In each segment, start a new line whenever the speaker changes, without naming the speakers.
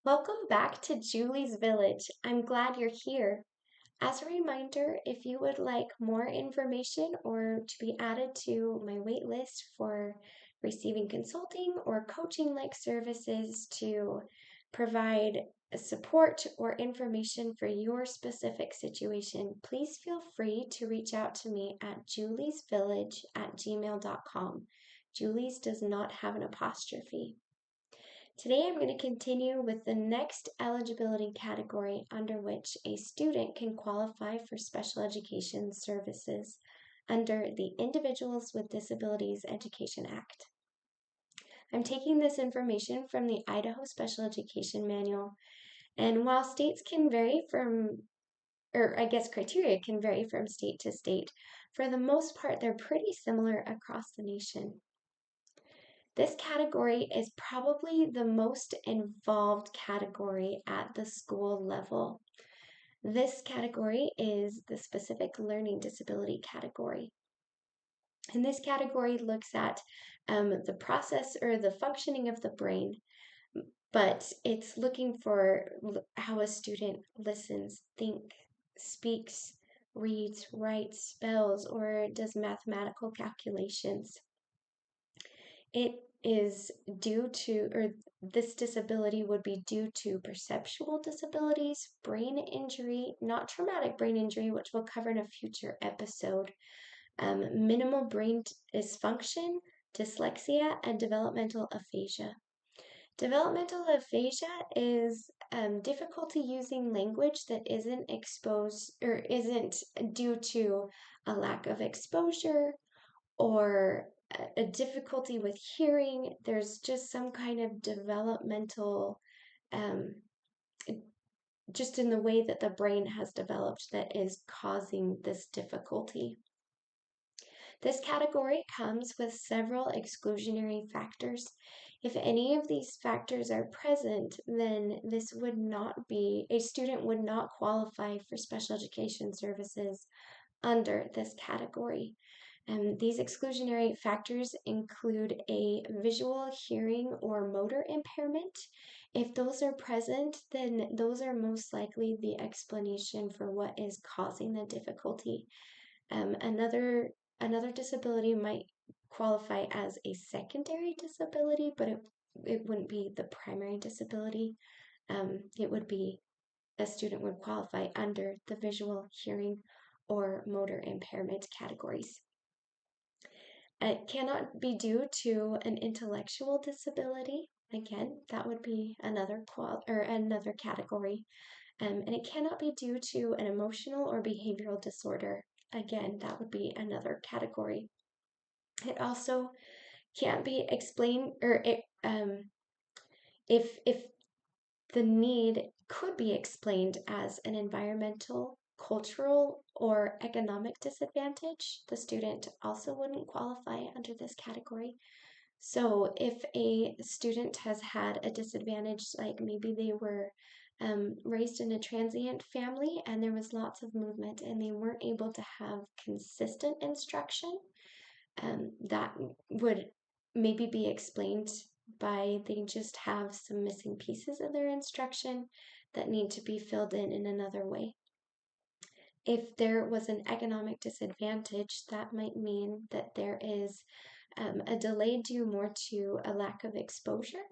Welcome back to Julie's Village. I'm glad you're here. As a reminder, if you would like more information or to be added to my wait list for receiving consulting or coaching like services to provide support or information for your specific situation, please feel free to reach out to me at juliesvillage@gmail.com. Julie's does not have an apostrophe. Today I'm going to continue with the next eligibility category under which a student can qualify for special education services under the Individuals with Disabilities Education Act. I'm taking this information from the Idaho Special Education Manual, and while states can vary criteria can vary from state to state, for the most part they're pretty similar across the nation. This category is probably the most involved category at the school level. This category is the specific learning disability category. And this category looks at the process or the functioning of the brain, but it's looking for how a student listens, thinks, speaks, reads, writes, spells, or does mathematical calculations. It is due to, or this disability would be due to perceptual disabilities, brain injury, not traumatic brain injury, which we'll cover in a future episode, minimal brain dysfunction, dyslexia, and developmental aphasia. Developmental aphasia is difficulty using language that isn't exposed or isn't due to a lack of exposure or a difficulty with hearing. There's just some kind of developmental, um, just in the way that the brain has developed, that is causing this difficulty. This category comes with several exclusionary factors. If any of these factors are present, then a student would not qualify for special education services under this category. These exclusionary factors include a visual, hearing, or motor impairment. If those are present, then those are most likely the explanation for what is causing the difficulty. Another disability might qualify as a secondary disability, but it wouldn't be the primary disability. It would be a student would qualify under the visual, hearing, or motor impairment categories. It cannot be due to an intellectual disability. Again, that would be another category. And it cannot be due to an emotional or behavioral disorder. Again, that would be another category. It also can't be explained, if the need could be explained as an environmental, cultural, or economic disadvantage, the student also wouldn't qualify under this category. So if a student has had a disadvantage, like maybe they were raised in a transient family and there was lots of movement and they weren't able to have consistent instruction, that would maybe be explained by they just have some missing pieces of their instruction that need to be filled in another way. If there was an economic disadvantage, that might mean that there is a delay due more to a lack of exposure.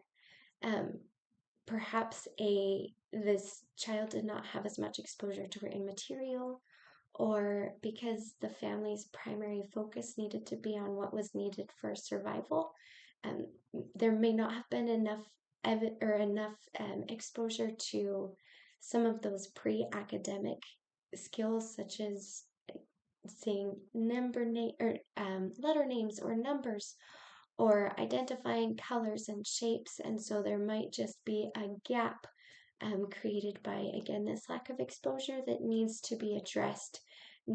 Perhaps this child did not have as much exposure to written material, or because the family's primary focus needed to be on what was needed for survival. There may not have been enough exposure to some of those pre-academic skills, such as saying letter names or numbers, or identifying colors and shapes, and so there might just be a gap created by, again, this lack of exposure that needs to be addressed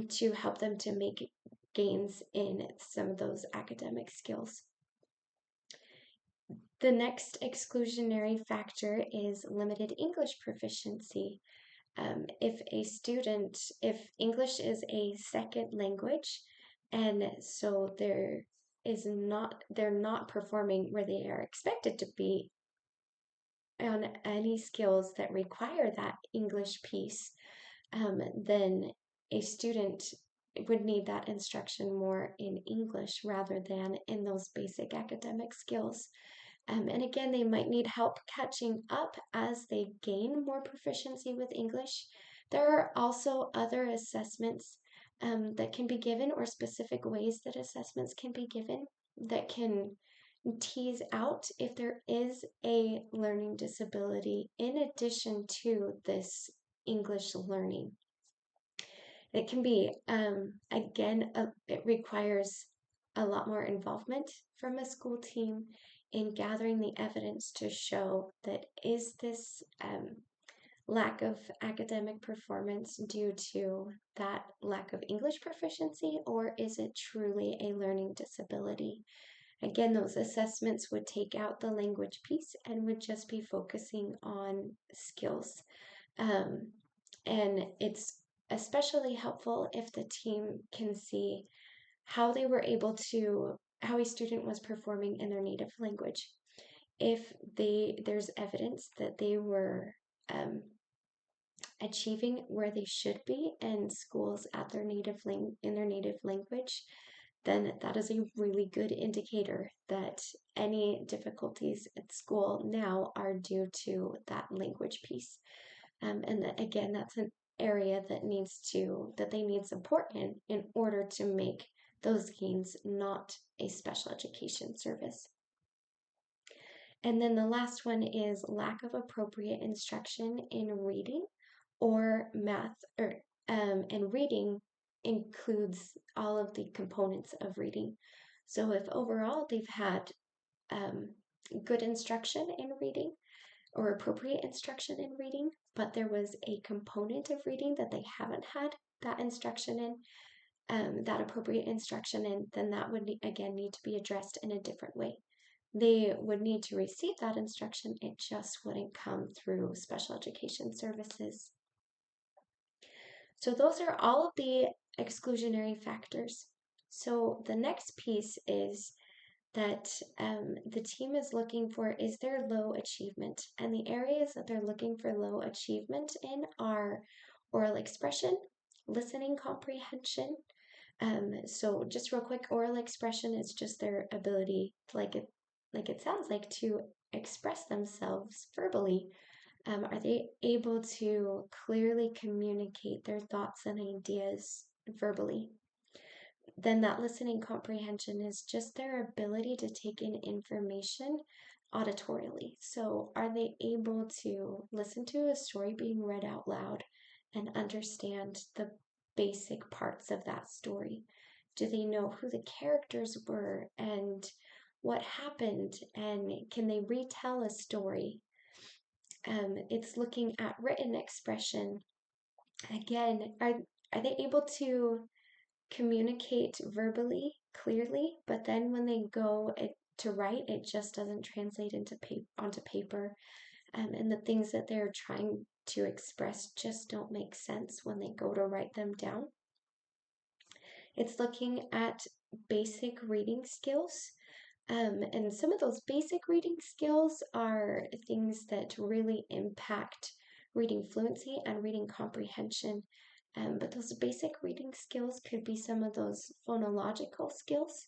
to help them to make gains in some of those academic skills. The next exclusionary factor is limited English proficiency. If English is a second language, and so they're not performing where they are expected to be on any skills that require that English piece, then a student would need that instruction more in English rather than in those basic academic skills. And again, they might need help catching up as they gain more proficiency with English. There are also other assessments that can be given, or specific ways that assessments can be given that can tease out if there is a learning disability in addition to this English learning. It can be, again, it requires a lot more involvement from a school team in gathering the evidence to show that is this lack of academic performance due to that lack of English proficiency, or is it truly a learning disability? Again, those assessments would take out the language piece and would just be focusing on skills. And it's especially helpful if the team can see how how a student was performing in their native language. If there's evidence that they were achieving where they should be in schools at in their native language, then that is a really good indicator that any difficulties at school now are due to that language piece. And that, again, that's an area that they need support in order to make those gains not a special education service. And then the last one is lack of appropriate instruction in reading or math, and reading includes all of the components of reading. So if overall they've had good instruction in reading, or appropriate instruction in reading, but there was a component of reading that they haven't had that instruction in, that appropriate instruction in, then that would again need to be addressed in a different way. They would need to receive that instruction, it just wouldn't come through special education services. So those are all of the exclusionary factors. So the next piece is that the team is looking for, is there low achievement? And the areas that they're looking for low achievement in are oral expression, listening comprehension. So just real quick, oral expression is just their ability, like it sounds like, to express themselves verbally. Are they able to clearly communicate their thoughts and ideas verbally? Then that listening comprehension is just their ability to take in information auditorily. So are they able to listen to a story being read out loud and understand the basic parts of that story? Do they know who the characters were and what happened, and can they retell a story? It's looking at written expression. Again, are they able to communicate verbally clearly, but then when they go to write, it just doesn't translate onto paper, and the things that they're trying to express just don't make sense when they go to write them down. It's looking at basic reading skills. And some of those basic reading skills are things that really impact reading fluency and reading comprehension. But those basic reading skills could be some of those phonological skills.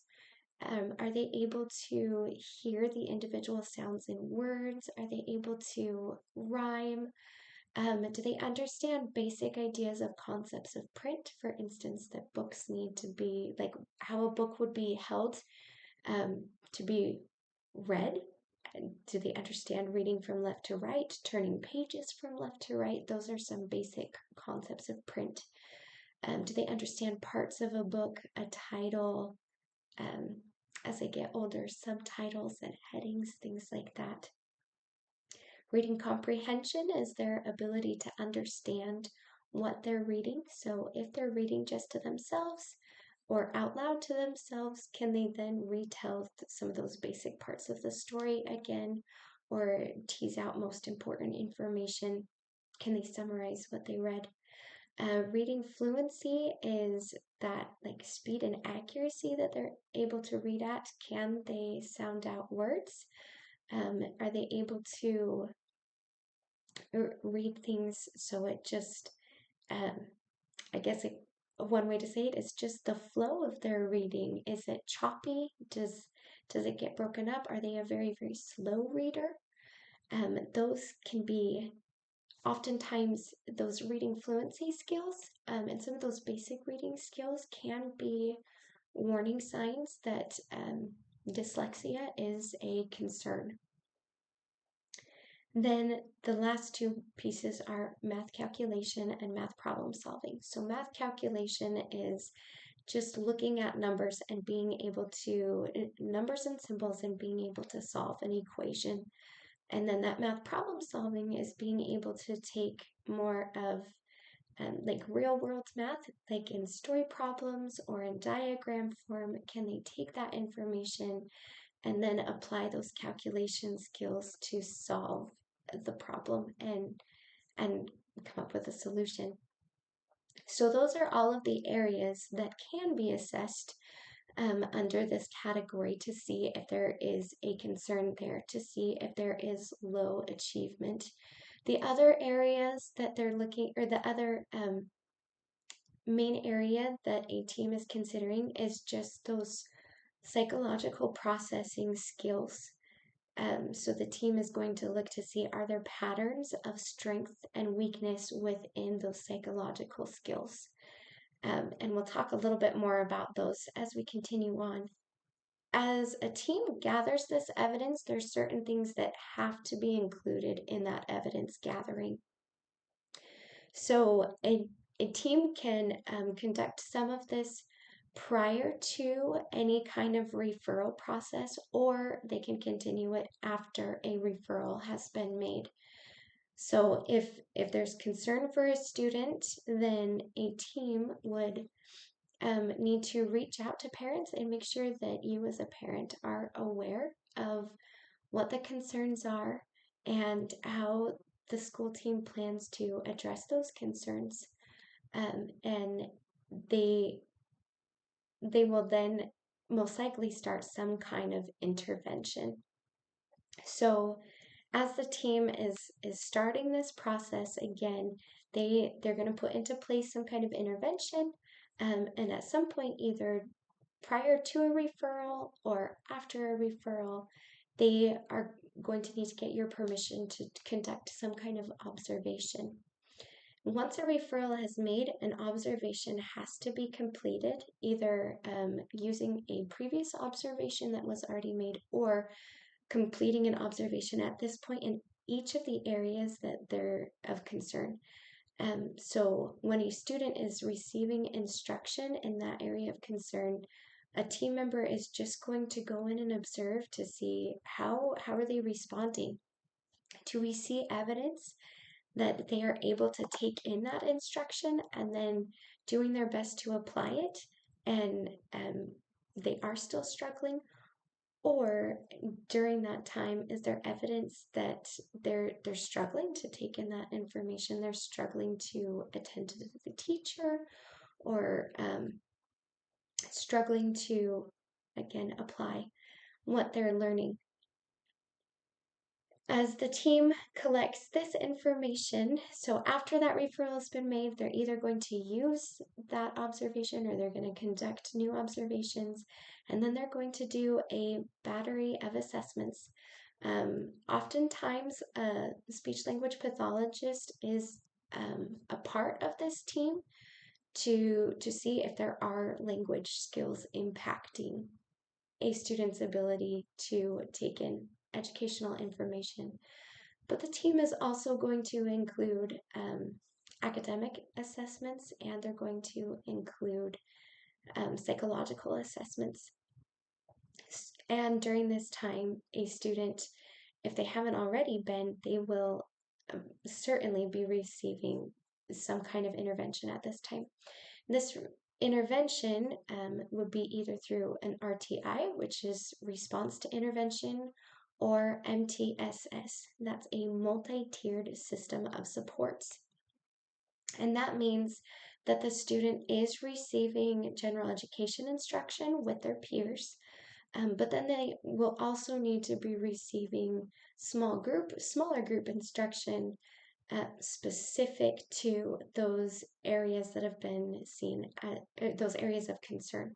Are they able to hear the individual sounds in words? Are they able to rhyme? Do they understand basic ideas of concepts of print? For instance, that books need to be, like how a book would be held to be read. Do they understand reading from left to right, turning pages from left to right? Those are some basic concepts of print. Do they understand parts of a book, a title, as they get older, subtitles and headings, things like that? Reading comprehension is their ability to understand what they're reading. So if they're reading just to themselves or out loud to themselves, can they then retell some of those basic parts of the story again, or tease out most important information? Can they summarize what they read? Reading fluency is that like speed and accuracy that they're able to read at. Can they sound out words? Are they able to read things so it just, I guess one way to say it is just the flow of their reading. Is it choppy? Does it get broken up? Are they a very, very slow reader? Those can be oftentimes those reading fluency skills, and some of those basic reading skills can be warning signs that dyslexia is a concern. Then the last two pieces are math calculation and math problem solving. So math calculation is just looking at numbers and being able to, numbers and symbols, and being able to solve an equation. And then that math problem solving is being able to take more of like real world math, like in story problems or in diagram form. Can they take that information and then apply those calculation skills to solve the problem and come up with a solution? So those are all of the areas that can be assessed under this category to see if there is a concern there, to see if there is low achievement. The other areas that they're looking, or the other main area that a team is considering, is just those psychological processing skills. So the team is going to look to see, are there patterns of strength and weakness within those psychological skills? And we'll talk a little bit more about those as we continue on. As a team gathers this evidence, there's certain things that have to be included in that evidence gathering. So a team can conduct some of this prior to any kind of referral process, or they can continue it after a referral has been made. So if there's concern for a student, then a team would need to reach out to parents and make sure that you as a parent are aware of what the concerns are and how the school team plans to address those concerns. And they will then most likely start some kind of intervention. So as the team is starting this process again, they're going to put into place some kind of intervention, and at some point, either prior to a referral or after a referral, they are going to need to get your permission to conduct some kind of observation. Once a referral has made, an observation has to be completed, either using a previous observation that was already made or completing an observation at this point in each of the areas that they're of concern. So when a student is receiving instruction in that area of concern, a team member is just going to go in and observe to see how are they responding. Do we see evidence that they are able to take in that instruction and then doing their best to apply it, and they are still struggling? Or during that time, is there evidence that they're struggling to take in that information? They're struggling to attend to the teacher, or struggling to, again, apply what they're learning. As the team collects this information, so after that referral has been made, they're either going to use that observation or they're going to conduct new observations, and then they're going to do a battery of assessments. Oftentimes, a speech language pathologist is a part of this team to see if there are language skills impacting a student's ability to take in educational information. But the team is also going to include academic assessments, and they're going to include psychological assessments. And during this time, a student, if they haven't already been, they will certainly be receiving some kind of intervention at this time. This intervention would be either through an RTI, which is response to intervention, or MTSS. That's a multi-tiered system of supports. And that means that the student is receiving general education instruction with their peers, but then they will also need to be receiving smaller group instruction specific to those areas that have been seen, those areas of concern.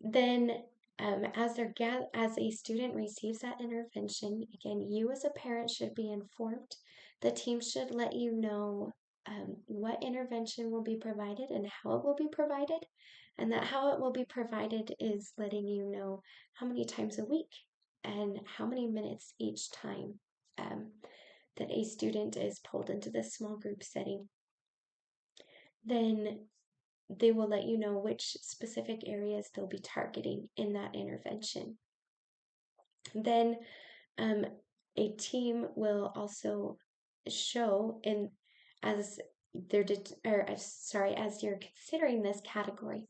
Then as a student receives that intervention, again, you as a parent should be informed. The team should let you know what intervention will be provided and how it will be provided. And that how it will be provided is letting you know how many times a week and how many minutes each time that a student is pulled into this small group setting. Then they will let you know which specific areas they'll be targeting in that intervention. Then a team will also show as as you're considering this category,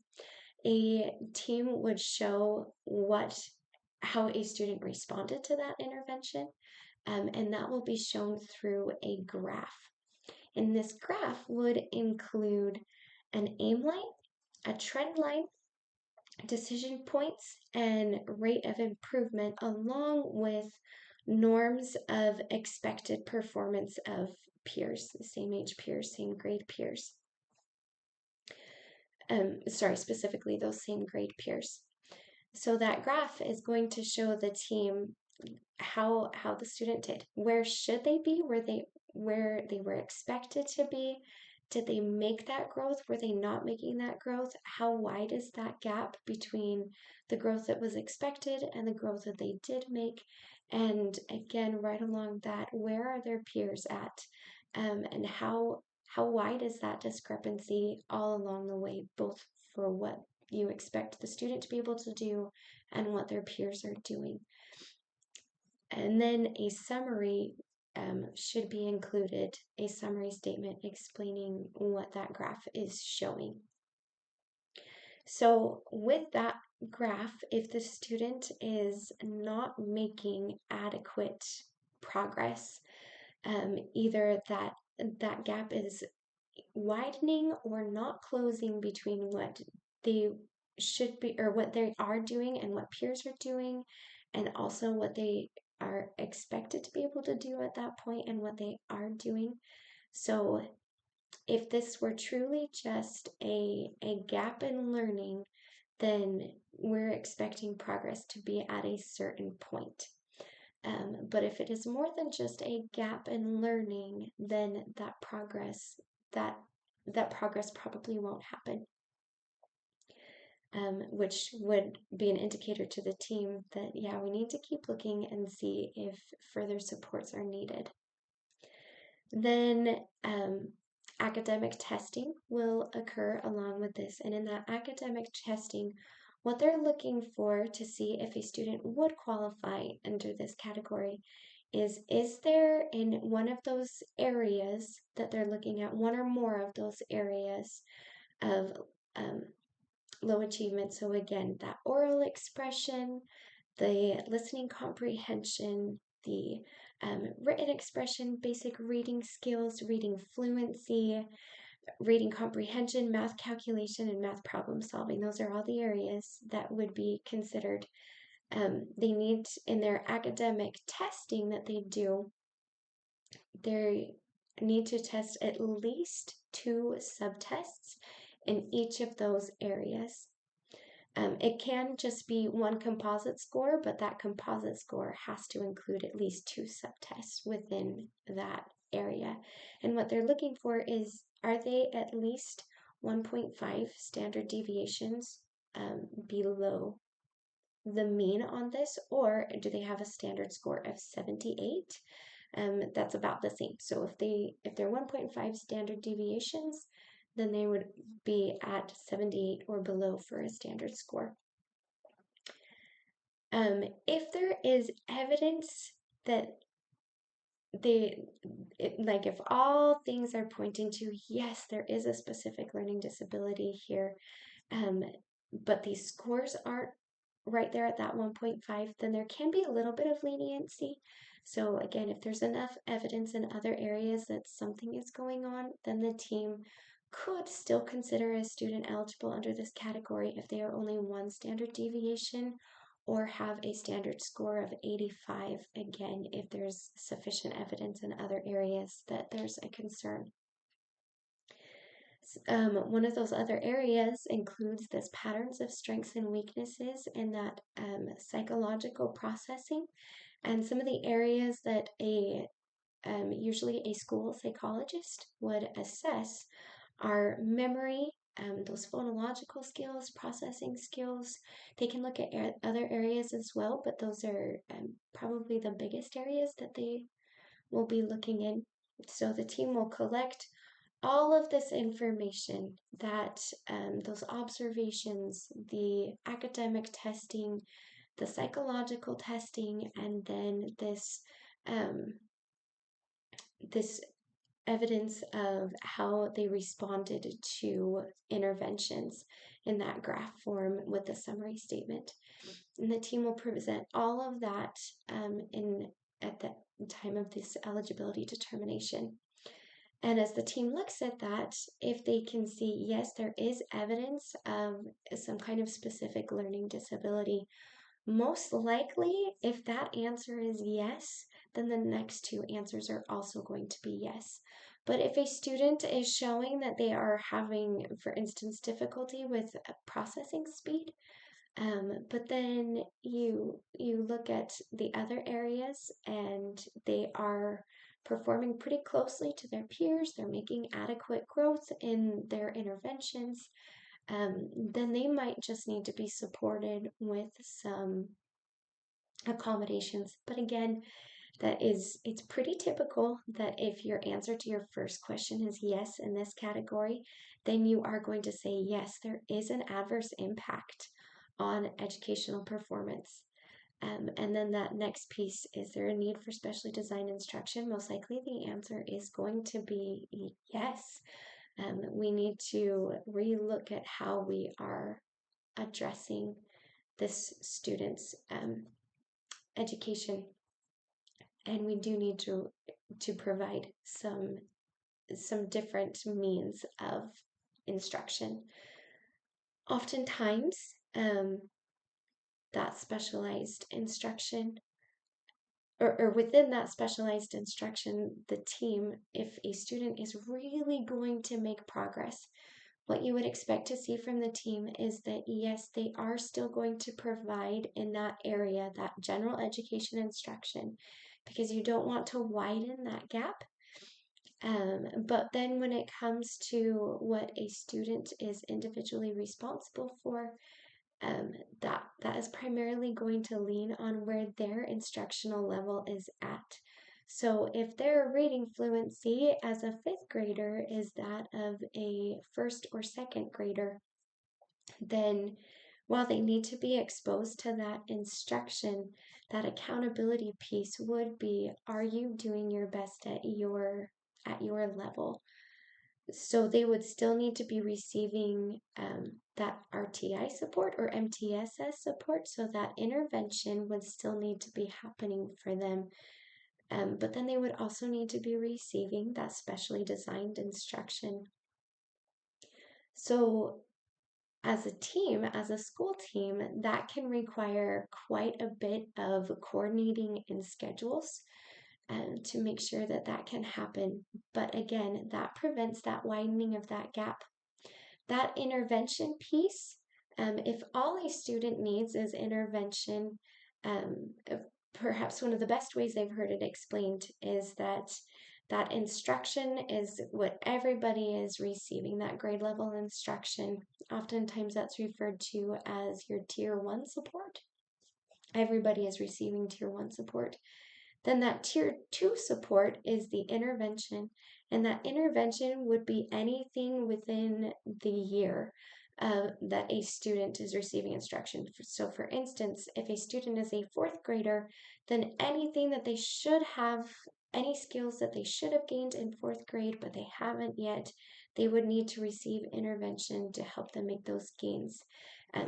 a team would show how a student responded to that intervention, and that will be shown through a graph. And this graph would include an aim line, a trend line, decision points, and rate of improvement, along with norms of expected performance of peers, the same age peers, same grade peers. Specifically those same grade peers. So that graph is going to show the team how the student did. Where should they be? Where they were expected to be? Did they make that growth? Were they not making that growth? How wide is that gap between the growth that was expected and the growth that they did make? And again, right along that, where are their peers at? And how wide is that discrepancy all along the way, both for what you expect the student to be able to do and what their peers are doing. And then a summary should be included, a summary statement explaining what that graph is showing. So with that graph, if the student is not making adequate progress, either that gap is widening or not closing between what they should be or what they are doing and what peers are doing, and also what they are expected to be able to do at that point and what they are doing. So if this were truly just a gap in learning, then we're expecting progress to be at a certain point. But if it is more than just a gap in learning, then that progress probably won't happen, which would be an indicator to the team that, yeah, we need to keep looking and see if further supports are needed. Then academic testing will occur along with this. And in that academic testing, what they're looking for to see if a student would qualify under this category is there in one of those areas that they're looking at, one or more of those areas of low achievement. So again, that oral expression, the listening comprehension, the written expression, basic reading skills, reading fluency, reading comprehension, math calculation, and math problem solving. Those are all the areas that would be considered. They need, in their academic testing that they do, they need to test at least 2 subtests in each of those areas. It can just be one composite score, but that composite score has to include at least 2 subtests within that area. And what they're looking for is, are they at least 1.5 standard deviations below the mean on this, or do they have a standard score of 78? That's about the same. So if they're 1.5 standard deviations, then they would be at 78 or below for a standard score. If there is evidence that if all things are pointing to, yes, there is a specific learning disability here, but these scores aren't right there at that 1.5, then there can be a little bit of leniency. So again, if there's enough evidence in other areas that something is going on, then the team could still consider a student eligible under this category if they are only 1 standard deviation or have a standard score of 85, again, if there's sufficient evidence in other areas that there's a concern. One of those other areas includes this patterns of strengths and weaknesses in that psychological processing, and some of the areas that usually a school psychologist would assess are memory, those phonological skills, processing skills. They can look at other areas as well, but those are probably the biggest areas that they will be looking in. So the team will collect all of this information, that those observations, the academic testing, the psychological testing, and then this evidence of how they responded to interventions in that graph form with the summary statement. And the team will present all of that at the time of this eligibility determination. And as the team looks at that, if they can see, yes, there is evidence of some kind of specific learning disability, most likely, if that answer is yes, then the next two answers are also going to be yes. But if a student is showing that they are having, for instance, difficulty with processing speed, but then you look at the other areas and they are performing pretty closely to their peers, they're making adequate growth in their interventions, then they might just need to be supported with some accommodations. But again, it's pretty typical that if your answer to your first question is yes in this category, then you are going to say yes, there is an adverse impact on educational performance. And then that next piece, is there a need for specially designed instruction? Most likely the answer is going to be yes. We need to relook at how we are addressing this student's education, and we do need to provide some different means of instruction. Oftentimes, that specialized instruction, or within that specialized instruction, the team, if a student is really going to make progress, what you would expect to see from the team is that, yes, they are still going to provide in that area, that general education instruction, because you don't want to widen that gap. But then when it comes to what a student is individually responsible for, that is primarily going to lean on where their instructional level is at. So if their reading fluency as a fifth grader is that of a first or second grader, then while they need to be exposed to that instruction, that accountability piece would be, are you doing your best at your level? So they would still need to be receiving that RTI support or MTSS support, so that intervention would still need to be happening for them. But then they would also need to be receiving that specially designed instruction. So as a team, as a school team, that can require quite a bit of coordinating in schedules to make sure that that can happen. But again, that prevents that widening of that gap. That intervention piece, if all a student needs is intervention, perhaps one of the best ways I've heard it explained is that that instruction is what everybody is receiving, that grade level instruction. Oftentimes that's referred to as your tier 1 support. Everybody is receiving tier 1 support. Then that tier 2 support is the intervention, and that intervention would be anything within the year that a student is receiving instruction. So for instance, if a student is a fourth grader, then anything that they should have, any skills that they should have gained in fourth grade but they haven't yet, they would need to receive intervention to help them make those gains.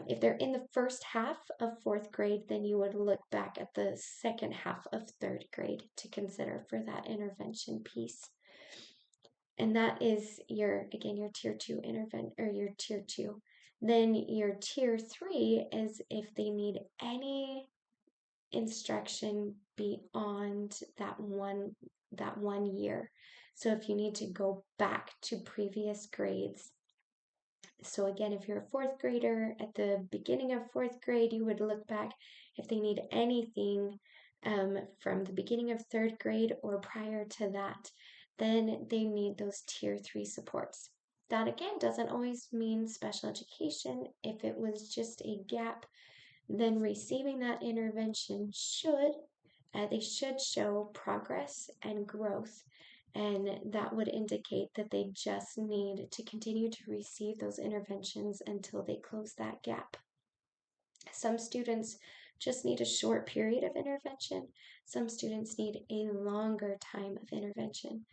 If they're in the first half of fourth grade, then you would look back at the second half of third grade to consider for that intervention piece. And that is your tier 2 your tier 2. Then your tier 3 is if they need any instruction beyond that one year. So if you need to go back to previous grades. So again, if you're a fourth grader, at the beginning of fourth grade, you would look back if they need anything from the beginning of third grade or prior to that, then they need those tier 3 supports. That again doesn't always mean special education. If it was just a gap, then receiving that intervention they should show progress and growth, and that would indicate that they just need to continue to receive those interventions until they close that gap. Some students just need a short period of intervention. Some students need a longer time of intervention.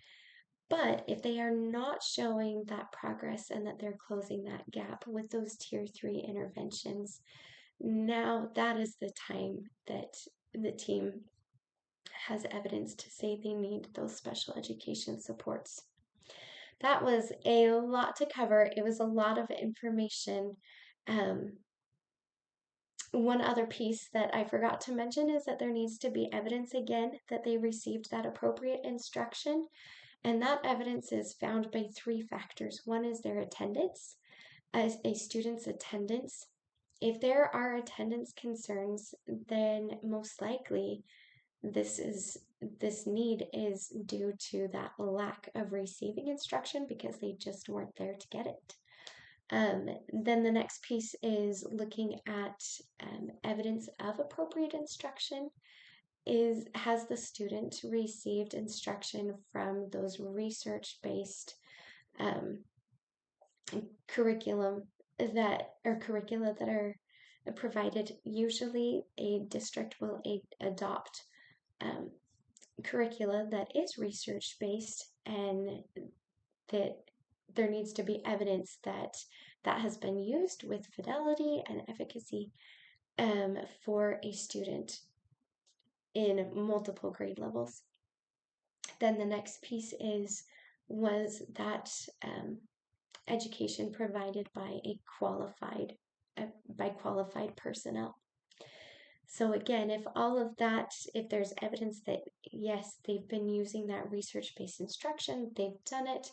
But if they are not showing that progress and that they're closing that gap with those tier 3 interventions, now that is the time that the team has evidence to say they need those special education supports. That was a lot to cover. It was a lot of information. One other piece that I forgot to mention is that there needs to be evidence again that they received that appropriate instruction. And that evidence is found by 3 factors. One is their attendance, as a student's attendance. If there are attendance concerns, then most likely this need is due to that lack of receiving instruction because they just weren't there to get it. Then the next piece is looking at evidence of appropriate instruction. Has the student received instruction from those research-based curricula that are provided? Usually a district will adopt curricula that is research-based, and that there needs to be evidence that that has been used with fidelity and efficacy for a student in multiple grade levels. Then the next piece was that education provided by qualified personnel. So again, if there's evidence that yes, they've been using that research-based instruction, they've done it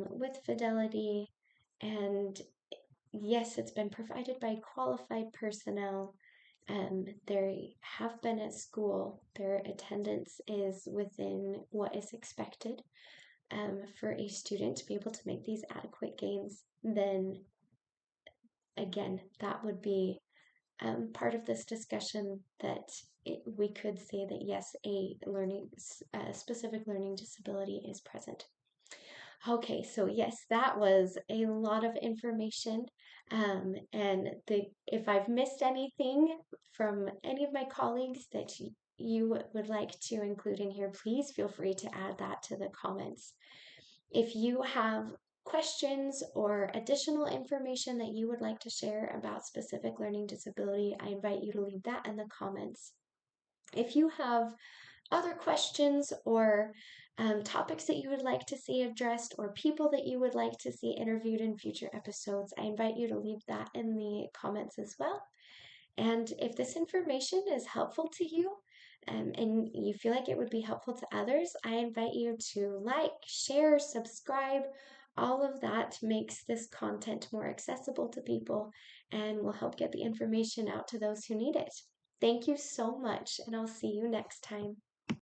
with fidelity, and yes, it's been provided by qualified personnel, they have been at school, their attendance is within what is expected for a student to be able to make these adequate gains, then again, that would be part of this discussion that we could say that yes, a specific learning disability is present. Okay, so yes, that was a lot of information. And if I've missed anything from any of my colleagues that you would like to include in here, please feel free to add that to the comments. If you have questions or additional information that you would like to share about specific learning disability, I invite you to leave that in the comments. If you have other questions or topics that you would like to see addressed or people that you would like to see interviewed in future episodes, I invite you to leave that in the comments as well. And if this information is helpful to you and you feel like it would be helpful to others, I invite you to like, share, subscribe. All of that makes this content more accessible to people and will help get the information out to those who need it. Thank you so much, and I'll see you next time.